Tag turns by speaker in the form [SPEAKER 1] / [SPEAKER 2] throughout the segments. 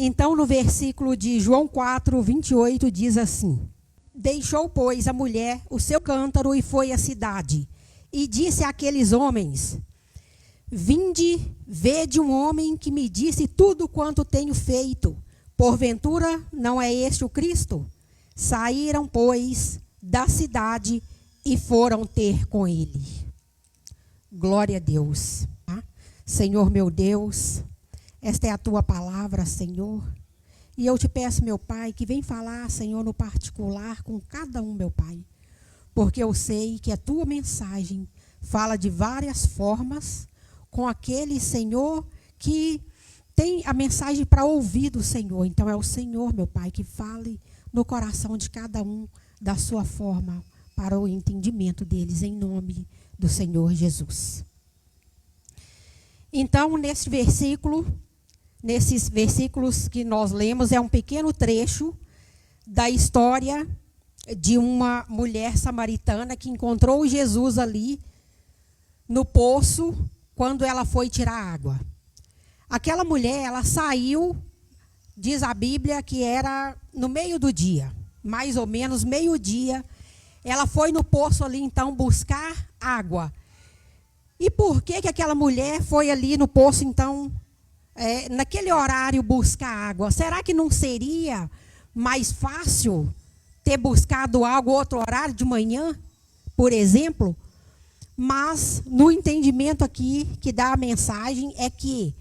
[SPEAKER 1] Então, no versículo de João 4, 28, diz assim: Deixou, pois, a mulher o seu cântaro e foi à cidade. E disse àqueles homens: Vinde, vede um homem que me disse tudo quanto tenho feito. Porventura, não é este o Cristo? Saíram, pois, da cidade e foram ter com ele. Glória a Deus. Senhor meu Deus, esta é a tua palavra, Senhor. E eu te peço, meu Pai, que vem falar, Senhor, no particular com cada um, meu Pai. Porque eu sei que a tua mensagem fala de várias formas com aquele, Senhor, que tem a mensagem para ouvir do Senhor. Então é o Senhor, meu Pai, que fale no coração de cada um da sua forma para o entendimento deles, em nome do Senhor Jesus. Então, nesses versículos que nós lemos, é um pequeno trecho da história de uma mulher samaritana que encontrou Jesus ali no poço quando ela foi tirar água. Aquela mulher, ela saiu, diz a Bíblia, que era no meio do dia, mais ou menos meio-dia. Ela foi no poço ali, então, buscar água. E por que aquela mulher foi ali no poço, então, naquele horário buscar água? Será que não seria mais fácil ter buscado algo outro horário de manhã, por exemplo? Mas no entendimento aqui que dá a mensagem é que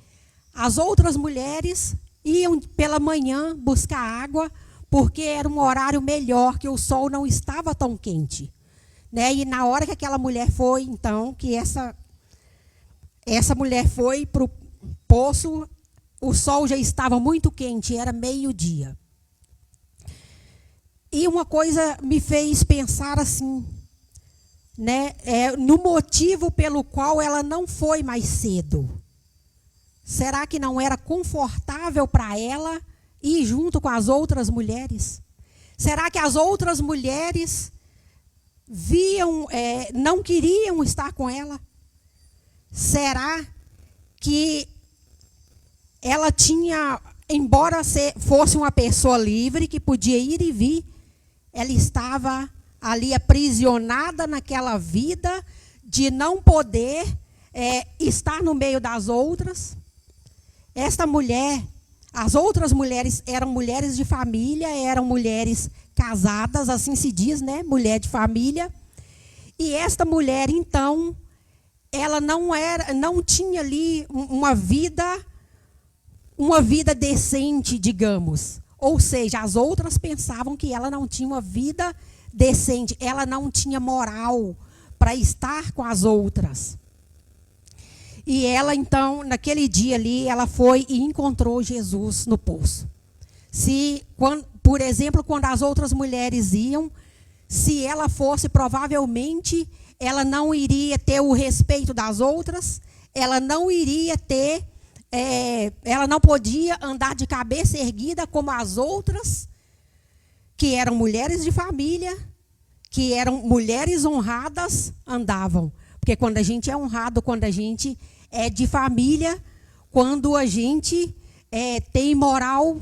[SPEAKER 1] as outras mulheres iam pela manhã buscar água porque era um horário melhor, que o sol não estava tão quente, né? E na hora que aquela mulher foi, então, que essa mulher foi para o poço, o sol já estava muito quente, era meio-dia. E uma coisa me fez pensar assim, né, no motivo pelo qual ela não foi mais cedo. Será que não era confortável para ela ir junto com as outras mulheres? Será que as outras mulheres não queriam estar com ela? Será que ela tinha, embora fosse uma pessoa livre, que podia ir e vir, ela estava ali aprisionada naquela vida de não poder estar no meio das outras? Esta mulher, as outras mulheres eram mulheres de família, eram mulheres casadas, assim se diz, né? Mulher de família. E esta mulher, então, ela não tinha ali uma vida decente, digamos. Ou seja, as outras pensavam que ela não tinha uma vida decente, ela não tinha moral para estar com as outras. E ela, então, naquele dia ali, ela foi e encontrou Jesus no poço. Por exemplo, quando as outras mulheres iam, se ela fosse, provavelmente, ela não iria ter o respeito das outras, ela não iria ter, ela não podia andar de cabeça erguida como as outras, que eram mulheres de família, que eram mulheres honradas, andavam. Porque quando a gente é honrado, quando a gente é de família, quando a gente tem moral,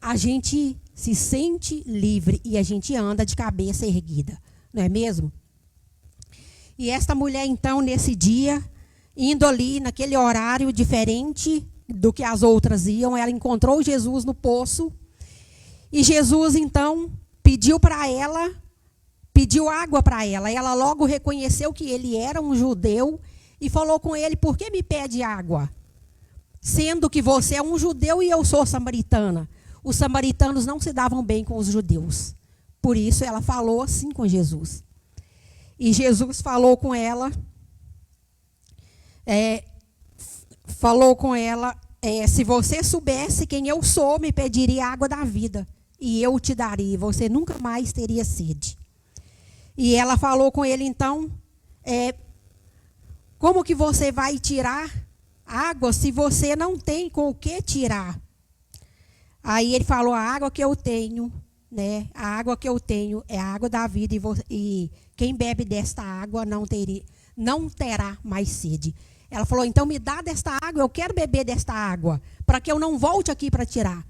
[SPEAKER 1] a gente se sente livre e a gente anda de cabeça erguida, não é mesmo? E esta mulher, então, nesse dia, indo ali naquele horário diferente do que as outras iam, ela encontrou Jesus no poço. E Jesus, então, pediu água para ela. Ela logo reconheceu que ele era um judeu e falou com ele: por que me pede água? Sendo que você é um judeu e eu sou samaritana. Os samaritanos não se davam bem com os judeus. Por isso ela falou assim com Jesus. E Jesus falou com ela, se você soubesse quem eu sou, me pediria água da vida, e eu te daria, você nunca mais teria sede. E ela falou com ele, então, como que você vai tirar água se você não tem com o que tirar? Aí ele falou: a água que eu tenho, né? A água que eu tenho é a água da vida, e quem bebe desta água não terá mais sede. Ela falou, então me dá desta água, eu quero beber desta água, para que eu não volte aqui para tirar.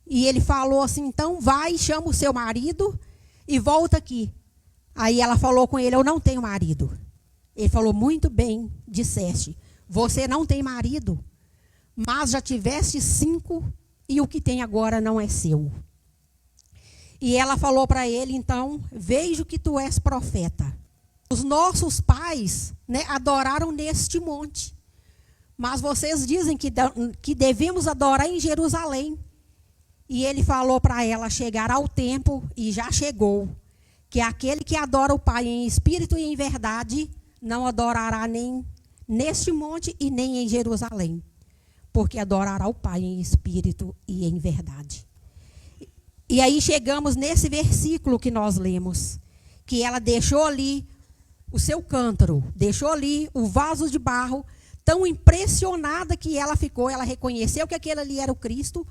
[SPEAKER 1] E ele falou assim, então vai, chama o seu marido e volta aqui. Aí ela falou com ele, eu não tenho marido. Ele falou, muito bem, disseste, você não tem marido, mas já tiveste 5 e o que tem agora não é seu. E ela falou para ele, então, vejo que tu és profeta. Os nossos pais, né, adoraram neste monte, mas vocês dizem que devemos adorar em Jerusalém. E ele falou para ela chegar ao tempo, e já chegou, que aquele que adora o Pai em espírito e em verdade, não adorará nem neste monte e nem em Jerusalém, porque adorará o Pai em espírito e em verdade. E aí chegamos nesse versículo que nós lemos, que ela deixou ali o seu cântaro, deixou ali o vaso de barro, tão impressionada que ela ficou, ela reconheceu que aquele ali era o Cristo,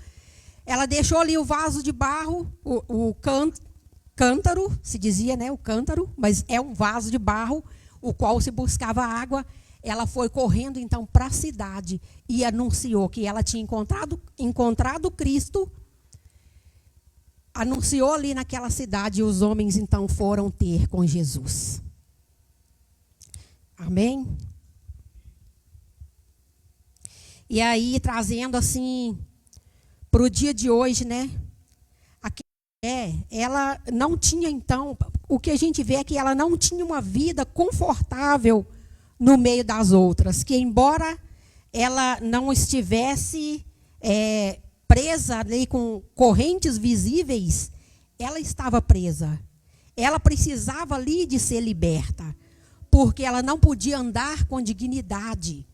[SPEAKER 1] ela deixou ali o vaso de barro, o cântaro, se dizia, né, o cântaro, mas é um vaso de barro, o qual se buscava água. Ela foi correndo então para a cidade e anunciou que ela tinha encontrado Cristo, anunciou ali naquela cidade e os homens então foram ter com Jesus. Amém? E aí, trazendo assim, para o dia de hoje, né? Ela não tinha, então, o que a gente vê é que ela não tinha uma vida confortável no meio das outras. Que embora ela não estivesse presa ali com correntes visíveis, ela estava presa. Ela precisava ali de ser liberta, porque ela não podia andar com dignidade.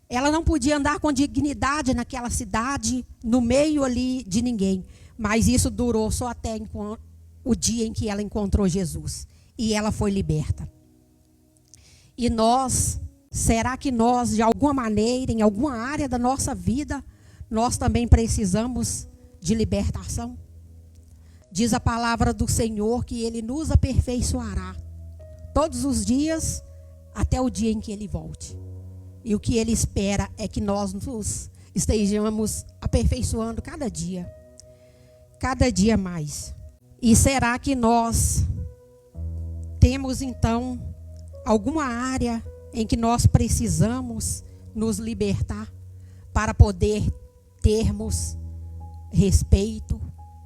[SPEAKER 1] Ela não podia andar com dignidade naquela cidade, no meio ali de ninguém. Mas isso durou só até o dia em que ela encontrou Jesus. E ela foi liberta. E nós, será que nós, de alguma maneira, em alguma área da nossa vida, nós também precisamos de libertação? Diz a palavra do Senhor que Ele nos aperfeiçoará todos os dias até o dia em que Ele volte. E o que Ele espera é que nós nos estejamos aperfeiçoando cada dia mais. E será que nós temos então alguma área em que nós precisamos nos libertar para poder termos respeito,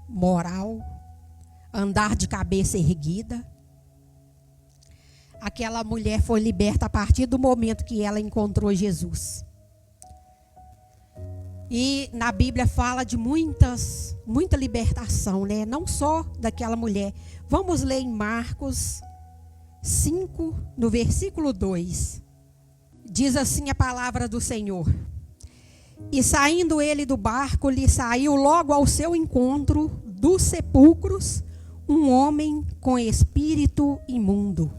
[SPEAKER 1] moral, andar de cabeça erguida? Aquela mulher foi liberta a partir do momento que ela encontrou Jesus. E na Bíblia fala de muita libertação, né? Não só daquela mulher. Vamos ler em Marcos 5, no versículo 2. Diz assim a palavra do Senhor. E saindo ele do barco, lhe saiu logo ao seu encontro dos sepulcros um homem com espírito imundo.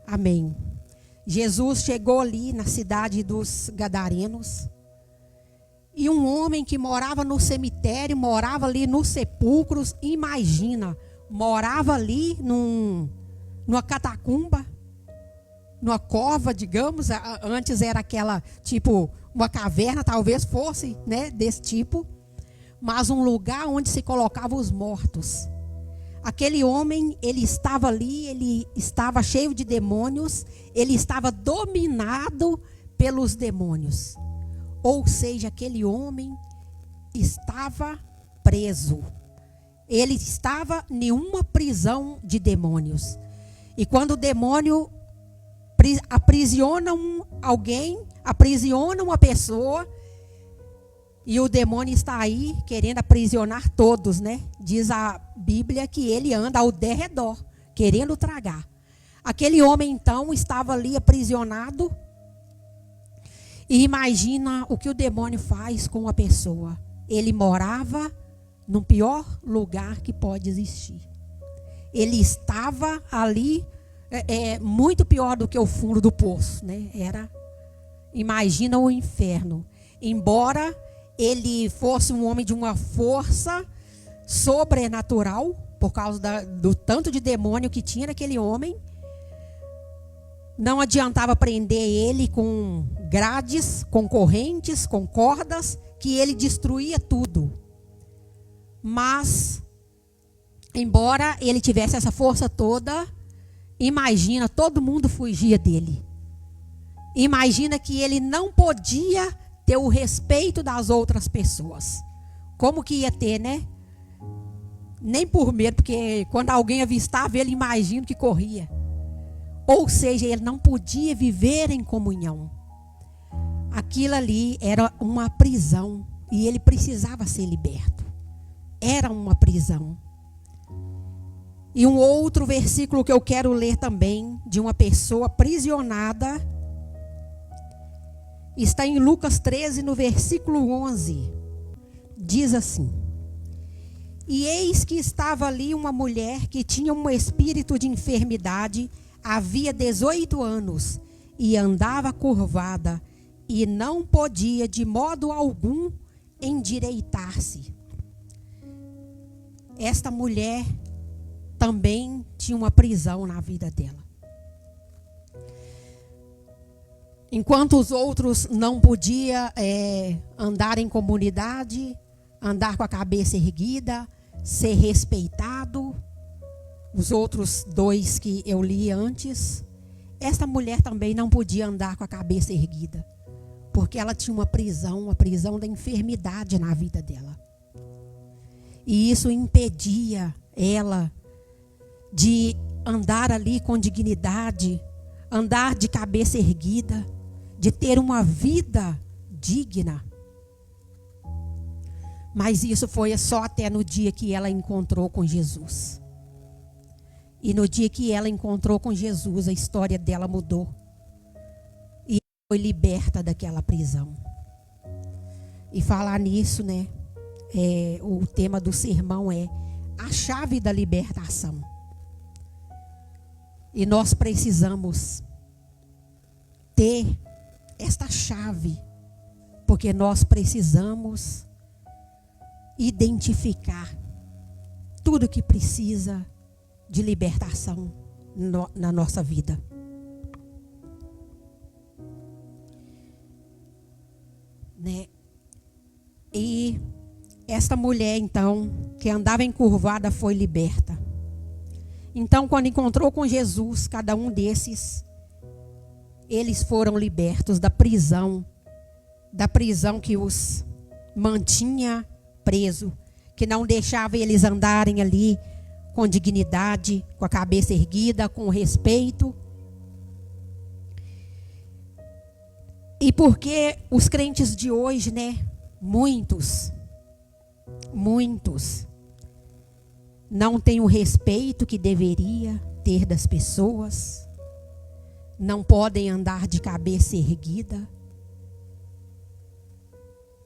[SPEAKER 1] Amém. Jesus chegou ali na cidade dos Gadarenos. E um homem que morava no cemitério, morava ali nos sepulcros, imagina, morava ali numa catacumba, numa cova, digamos, antes era aquela, tipo, uma caverna, talvez fosse, né, desse tipo, mas um lugar onde se colocavam os mortos. Aquele homem, ele estava ali, ele estava cheio de demônios, ele estava dominado pelos demônios. Ou seja, aquele homem estava preso. Ele estava em uma prisão de demônios. E quando o demônio aprisiona alguém, aprisiona uma pessoa, e o demônio está aí querendo aprisionar todos, né? Diz a Bíblia que ele anda ao derredor, querendo tragar. Aquele homem, então, estava ali aprisionado. E imagina o que o demônio faz com a pessoa. Ele morava no pior lugar que pode existir. Ele estava ali, muito pior do que o fundo do poço, né? Imagina o inferno. Embora ele fosse um homem de uma força sobrenatural, por causa do tanto de demônio que tinha naquele homem, Não adiantava prender ele com grades, com correntes, com cordas, que ele destruía tudo. Mas, embora ele tivesse essa força toda, imagina, todo mundo fugia dele. Imagina que ele não podia ter o respeito das outras pessoas. Como que ia ter, né? Nem por medo, porque quando alguém avistava ele, imagina que corria. Ou seja, ele não podia viver em comunhão. Aquilo ali era uma prisão e ele precisava ser liberto. Era uma prisão. E um outro versículo que eu quero ler também, de uma pessoa aprisionada, está em Lucas 13, no versículo 11. Diz assim: E eis que estava ali uma mulher que tinha um espírito de enfermidade, havia 18 anos, e andava curvada, e não podia de modo algum endireitar-se. Esta mulher também tinha uma prisão na vida dela. Enquanto os outros não podiam andar em comunidade, andar com a cabeça erguida, ser respeitado, os outros dois que eu li antes, esta mulher também não podia andar com a cabeça erguida, porque ela tinha uma prisão da enfermidade na vida dela. E isso impedia ela de andar ali com dignidade, andar de cabeça erguida, de ter uma vida digna. Mas isso foi só até no dia que ela encontrou com Jesus. E no dia que ela encontrou com Jesus, a história dela mudou. E foi liberta daquela prisão. E falar nisso, né? O tema do sermão é a chave da libertação. E nós precisamos ter esta chave, porque nós precisamos identificar tudo que precisa de libertação na nossa vida. Né? E esta mulher, então, que andava encurvada, foi liberta. Então, quando encontrou com Jesus, cada um desses, eles foram libertos da prisão que os mantinha preso, que não deixava eles andarem ali com dignidade, com a cabeça erguida, com respeito. E porque os crentes de hoje, né, muitos não têm o respeito que deveria ter das pessoas, não podem andar de cabeça erguida.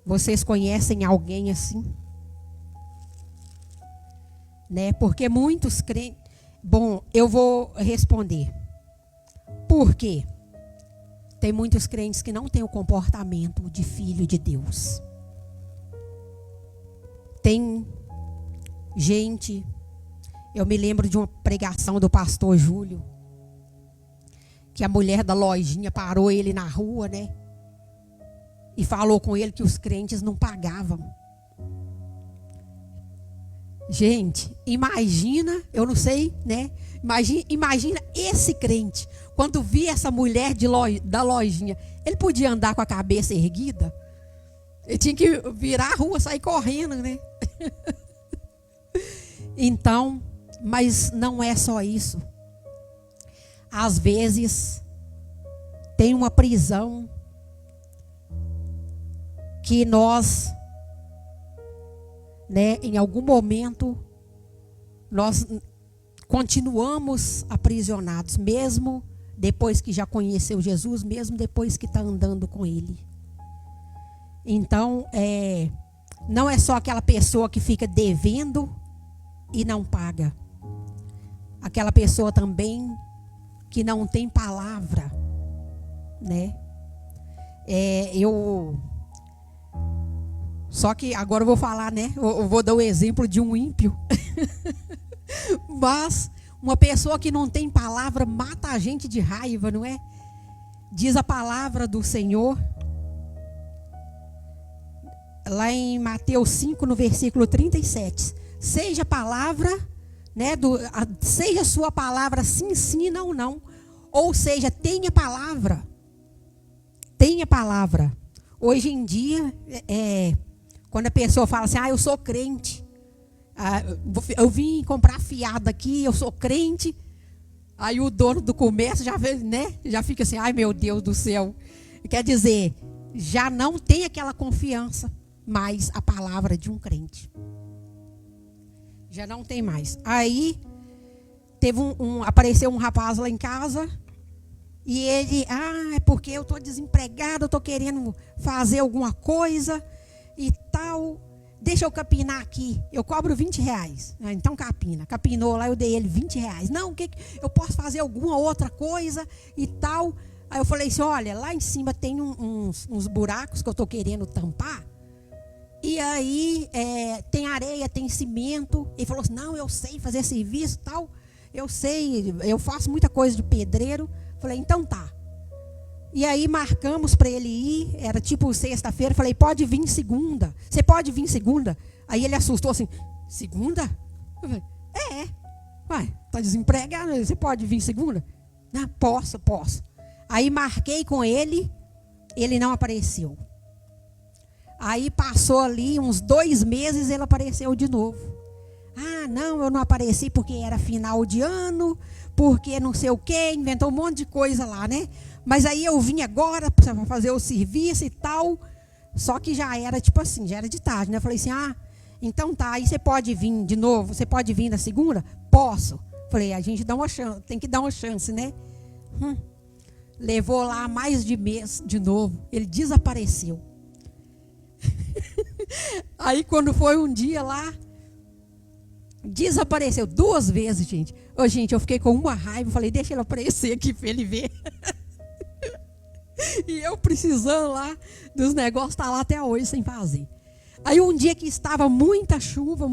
[SPEAKER 1] Vocês conhecem alguém assim? Né? Porque muitos crentes... Bom, eu vou responder. Por quê? Tem muitos crentes que não têm o comportamento de filho de Deus. Tem gente... Eu me lembro de uma pregação do pastor Júlio, que a mulher da lojinha parou ele na rua, né? E falou com ele que os crentes não pagavam. Gente, imagina, eu não sei, né? Imagina esse crente, quando via essa mulher da lojinha, ele podia andar com a cabeça erguida? Ele tinha que virar a rua, sair correndo, né? Então, mas não é só isso. Às vezes, tem uma prisão que nós, né, em algum momento, nós continuamos aprisionados, mesmo depois que já conheceu Jesus, mesmo depois que está andando com Ele. Então, não é só aquela pessoa que fica devendo e não paga. Aquela pessoa também que não tem palavra, né? Só que agora eu vou falar, né? Eu vou dar o exemplo de um ímpio. Mas Uma pessoa que não tem palavra mata a gente de raiva, não é? Diz a palavra do Senhor, lá em Mateus 5, no versículo 37. Seja a palavra, né, seja a sua palavra sim, sim, não, não. Ou seja, tenha palavra. Tenha palavra. Hoje em dia, quando a pessoa fala assim, eu sou crente. Eu vim comprar fiado aqui, eu sou crente. Aí o dono do comércio já vê, né? Já fica assim, ai meu Deus do céu. Quer dizer, já não tem aquela confiança mais a palavra de um crente. Já não tem mais. Aí teve apareceu um rapaz lá em casa e ele, é porque eu estou desempregado, eu estou querendo fazer alguma coisa e tal. Deixa eu capinar aqui, eu cobro R$20. Então capina. Capinou lá, eu dei ele R$20. Não, eu posso fazer alguma outra coisa e tal. Aí eu falei assim, olha, lá em cima tem uns buracos que eu estou querendo tampar. E aí tem areia, tem cimento. Ele falou assim, não, eu sei fazer serviço e tal. Eu sei, eu faço muita coisa de pedreiro. Falei, então tá. E aí marcamos para ele ir, era tipo sexta-feira, falei, pode vir segunda. Você pode vir segunda? Aí ele assustou assim, segunda? Eu falei, ué, tá desempregado, você pode vir segunda? Não, posso. Aí marquei com ele não apareceu. Aí passou ali uns 2 meses, ele apareceu de novo. Não, eu não apareci porque era final de ano, porque não sei o quê, inventou um monte de coisa lá, né? Mas aí eu vim agora para fazer o serviço e tal. Só que já era tipo assim, já era de tarde, né? Eu falei assim, então tá, aí você pode vir de novo? Você pode vir na segunda? Posso. Falei, a gente dá uma chance, tem que dar uma chance, né? Levou lá mais de mês de novo. Ele desapareceu. Aí quando foi um dia lá, desapareceu 2 vezes, gente. Gente, eu fiquei com uma raiva. Falei, deixa ele aparecer aqui para ele ver. E eu precisando lá dos negócios, tá lá até hoje sem fazer. Aí um dia que estava muita chuva,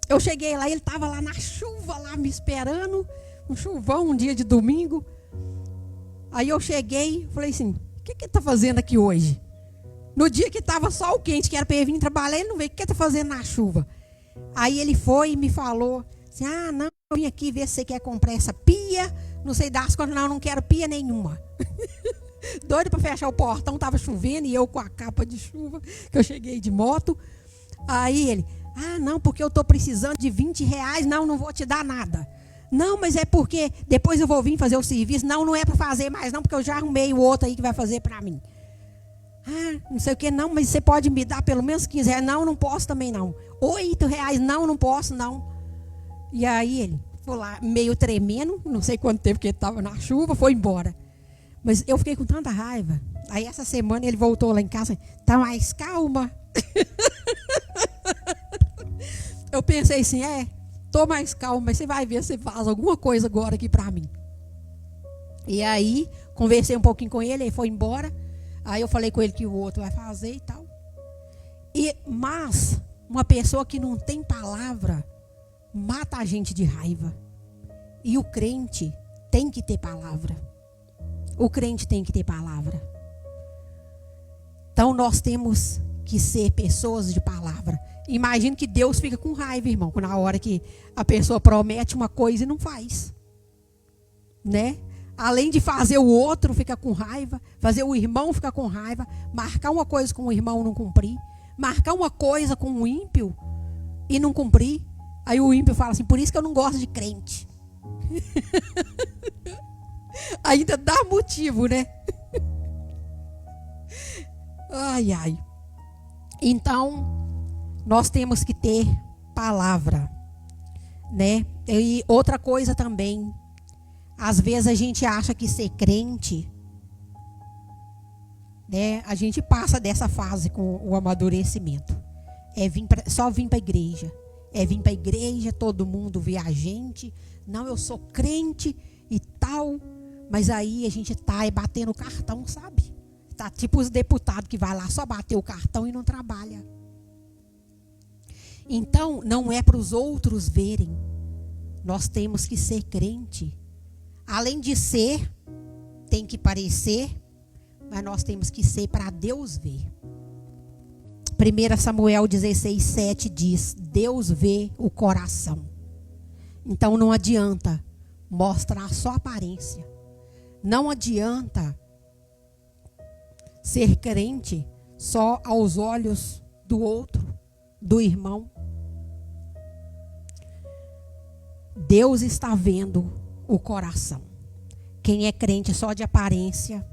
[SPEAKER 1] eu cheguei lá, ele estava lá na chuva, lá me esperando, um chuvão, um dia de domingo. Aí eu cheguei, falei assim, o que ele está fazendo aqui hoje? No dia que estava sol quente, que era para ele vir trabalhar, ele não veio, o que ele está fazendo na chuva? Aí ele foi e me falou assim, não, eu vim aqui ver se você quer comprar essa pia, não sei das quantas, não quero pia nenhuma. Doido para fechar o portão, estava chovendo e eu com a capa de chuva, que eu cheguei de moto. Aí ele, não, porque eu estou precisando de R$20, não vou te dar nada. Não, mas é porque depois eu vou vir fazer o serviço. Não é para fazer mais não, porque eu já arrumei o outro aí que vai fazer para mim. Não sei o que, não, mas você pode me dar pelo menos R$15. Não posso também não. R$8, não posso não. E aí ele foi lá meio tremendo, não sei quanto tempo que ele estava na chuva, foi embora. Mas eu fiquei com tanta raiva. Aí essa semana ele voltou lá em casa, tá mais calma. Eu pensei assim, tô mais calma, mas você vai ver se você faz alguma coisa agora aqui pra mim. E aí, conversei um pouquinho com ele, ele foi embora. Aí eu falei com ele que o outro vai fazer e tal. Mas uma pessoa que não tem palavra mata a gente de raiva. E o crente tem que ter palavra. O crente tem que ter palavra. Então nós temos que ser pessoas de palavra. Imagina que Deus fica com raiva, irmão, na hora que a pessoa promete uma coisa e não faz. Né? Além de fazer o outro ficar com raiva, fazer o irmão ficar com raiva, marcar uma coisa com o irmão não cumprir, marcar uma coisa com o ímpio e não cumprir. Aí o ímpio fala assim, por isso que eu não gosto de crente. Ainda dá motivo, né? Ai. Então, nós temos que ter palavra, né? E outra coisa também, às vezes a gente acha que ser crente, né? A gente passa dessa fase com o amadurecimento. Só vir para a igreja. Vir para a igreja, todo mundo vê a gente. Não, eu sou crente e tal. Mas aí a gente tá batendo o cartão, sabe? Tá tipo os deputados que vai lá só bater o cartão e não trabalha. Então, não é para os outros verem. Nós temos que ser crente. Além de ser, tem que parecer, mas nós temos que ser para Deus ver. 1 Samuel 16:7 diz: Deus vê o coração. Então não adianta mostrar só aparência. Não adianta ser crente só aos olhos do outro, do irmão. Deus está vendo o coração. Quem é crente só de aparência,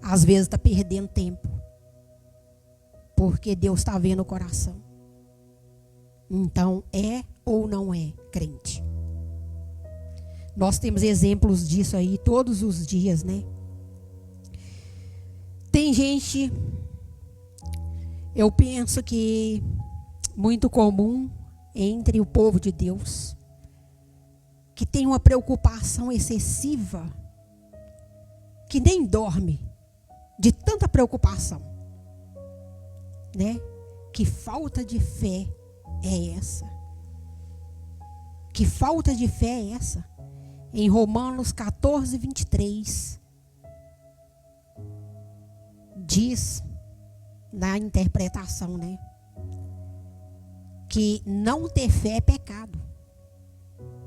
[SPEAKER 1] às vezes está perdendo tempo. Porque Deus está vendo o coração. Então, é ou não é crente? Nós temos exemplos disso aí todos os dias, né? Tem gente, eu penso que muito comum entre o povo de Deus, que tem uma preocupação excessiva, que nem dorme de tanta preocupação, né? Que falta de fé é essa? Que falta de fé é essa? Em Romanos 14:23, diz, na interpretação, né? Que não ter fé é pecado.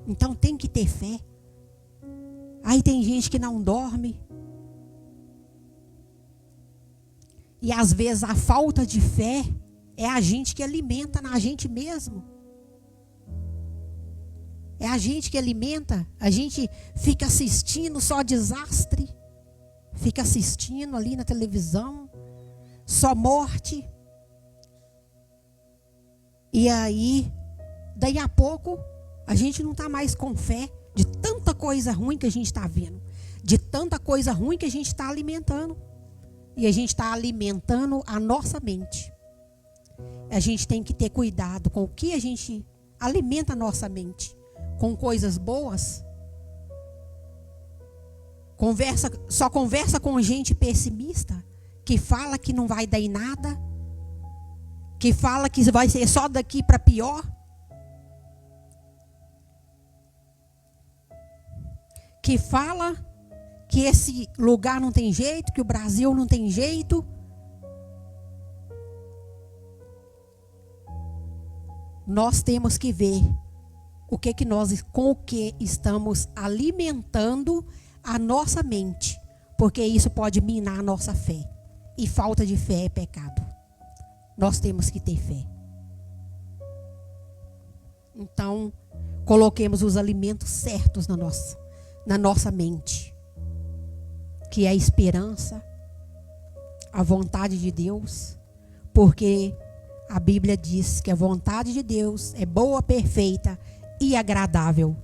[SPEAKER 1] Então tem que ter fé. Aí tem gente que não dorme. E às vezes a falta de fé é a gente que alimenta na gente mesmo. É a gente que alimenta. A gente fica assistindo só desastre. Fica assistindo ali na televisão. Só morte. E aí, daí a pouco, a gente não está mais com fé de tanta coisa ruim que a gente está vendo. De tanta coisa ruim que a gente está alimentando. E a gente está alimentando a nossa mente. A gente tem que ter cuidado com o que a gente alimenta a nossa mente. Com coisas boas. Só conversa com gente pessimista. Que fala que não vai dar em nada. Que fala que vai ser só daqui para pior. Que fala que esse lugar não tem jeito, que o Brasil não tem jeito. Nós temos que ver com o que estamos alimentando a nossa mente, porque isso pode minar a nossa fé. E falta de fé é pecado. Nós temos que ter fé. Então, coloquemos os alimentos certos na nossa mente, que é a esperança, a vontade de Deus, porque a Bíblia diz que a vontade de Deus é boa, perfeita e agradável.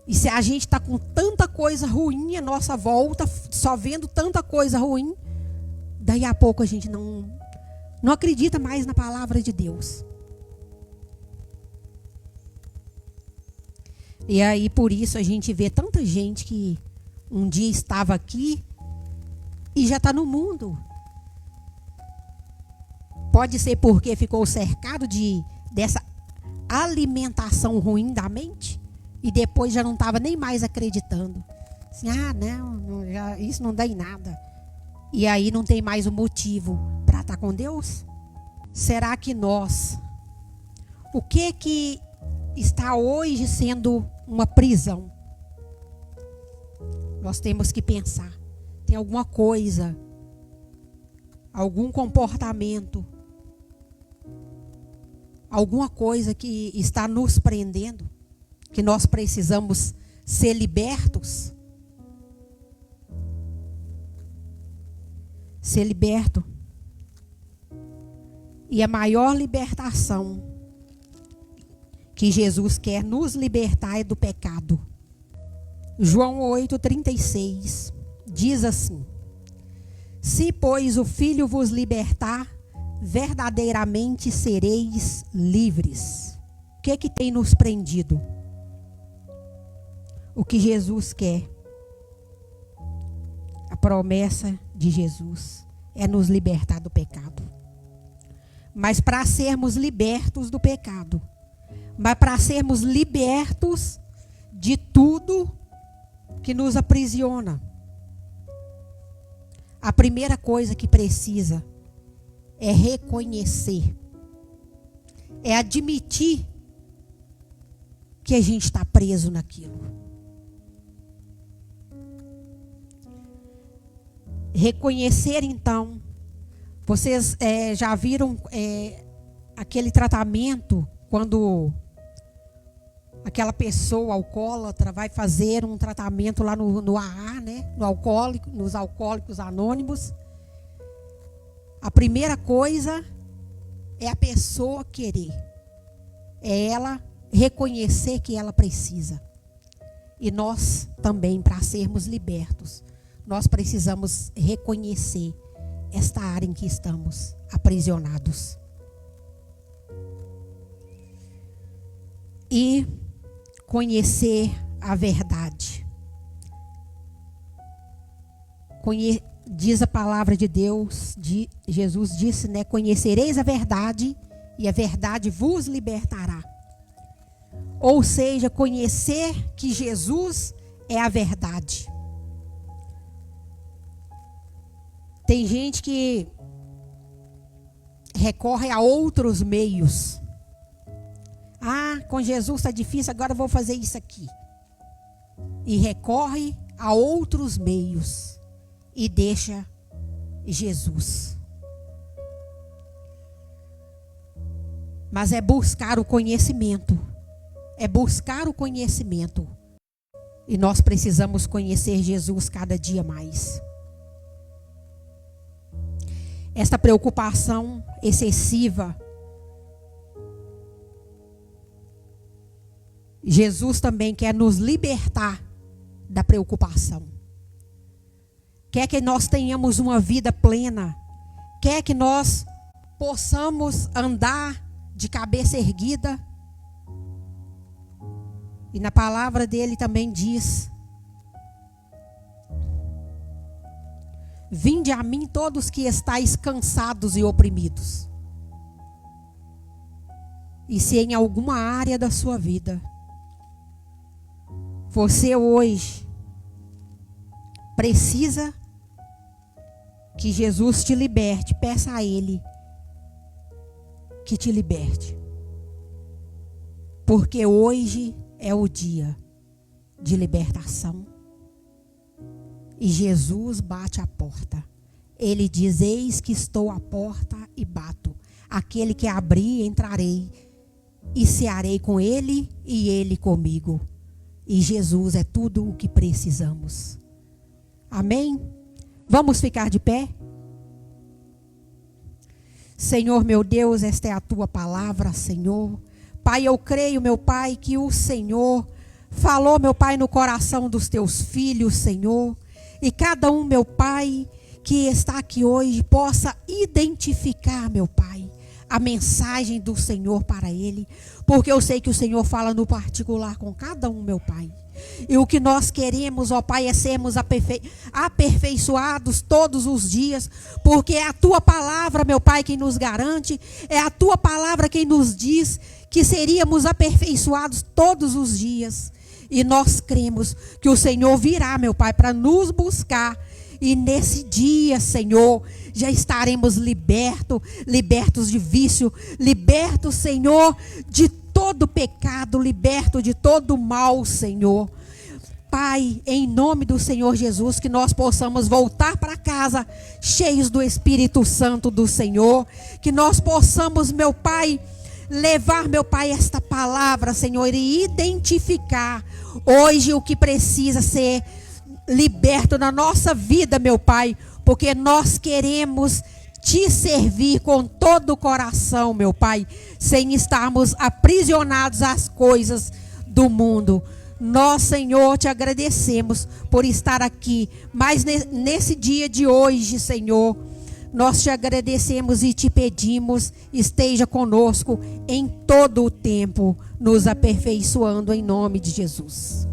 [SPEAKER 1] E se a gente está com tanta coisa ruim à nossa volta, só vendo tanta coisa ruim, daí a pouco a gente não acredita mais na palavra de Deus. E aí por isso a gente vê tanta gente que um dia estava aqui e já está no mundo. Pode ser porque ficou cercado dessa alimentação ruim da mente e depois já não estava nem mais acreditando. Assim, isso não dá em nada. E aí não tem mais um motivo para estar com Deus? Será que o que está hoje sendo uma prisão? Nós temos que pensar. Tem alguma coisa, algum comportamento, alguma coisa que está nos prendendo, que nós precisamos ser libertos? Ser liberto. E a maior libertação que Jesus quer nos libertar é do pecado. João 8:36 diz assim: Se, pois, o Filho vos libertar, verdadeiramente sereis livres. O que é que tem nos prendido? O que Jesus quer, a promessa de Jesus, é nos libertar do pecado. Mas para sermos libertos do pecado, mas para sermos libertos de tudo que nos aprisiona. A primeira coisa que precisa é reconhecer, é admitir que a gente está preso naquilo. Reconhecer, então, vocês já viram aquele tratamento quando aquela pessoa alcoólatra vai fazer um tratamento lá no AA, né? Nos Alcoólicos Anônimos. A primeira coisa é a pessoa querer. É ela reconhecer que ela precisa. E nós também, para sermos libertos, nós precisamos reconhecer esta área em que estamos aprisionados. E conhecer a verdade. Diz a palavra de Deus, Jesus disse, né? Conhecereis a verdade e a verdade vos libertará. Ou seja, conhecer que Jesus é a verdade. Tem gente que recorre a outros meios. Ah, com Jesus está difícil, agora eu vou fazer isso aqui. E recorre a outros meios e deixa Jesus. Mas é buscar o conhecimento. É buscar o conhecimento. E nós precisamos conhecer Jesus cada dia mais. Esta preocupação excessiva, Jesus também quer nos libertar da preocupação. Quer que nós tenhamos uma vida plena. Quer que nós possamos andar de cabeça erguida. E na palavra dele também diz: vinde a mim todos que estáis cansados e oprimidos. E se em alguma área da sua vida você hoje precisa que Jesus te liberte, peça a Ele que te liberte. Porque hoje é o dia de libertação. E Jesus bate à porta. Ele diz: eis que estou à porta e bato. Aquele que abrir, entrarei e cearei com ele e ele comigo. E Jesus é tudo o que precisamos. Amém? Vamos ficar de pé? Senhor meu Deus, esta é a tua palavra, Senhor. Pai, eu creio, meu Pai, que o Senhor falou, meu Pai, no coração dos teus filhos, Senhor. E cada um, meu Pai, que está aqui hoje, possa identificar, meu Pai, a mensagem do Senhor para ele. Porque eu sei que o Senhor fala no particular com cada um, meu Pai. E o que nós queremos, ó Pai, é sermos aperfeiçoados todos os dias. Porque é a tua palavra, meu Pai, quem nos garante. É a tua palavra quem nos diz que seríamos aperfeiçoados todos os dias. E nós cremos que o Senhor virá, meu Pai, para nos buscar. E nesse dia, Senhor, já estaremos libertos de vício, libertos, Senhor, de todo pecado, libertos de todo mal, Senhor. Pai, em nome do Senhor Jesus, que nós possamos voltar para casa cheios do Espírito Santo do Senhor. Que nós possamos, meu Pai, levar, meu Pai, esta palavra, Senhor, e identificar hoje o que precisa ser liberto na nossa vida, meu Pai, porque nós queremos te servir com todo o coração, meu Pai, sem estarmos aprisionados às coisas do mundo. Nós, Senhor, te agradecemos por estar aqui, mas nesse dia de hoje, Senhor, nós te agradecemos e te pedimos, esteja conosco em todo o tempo, nos aperfeiçoando em nome de Jesus.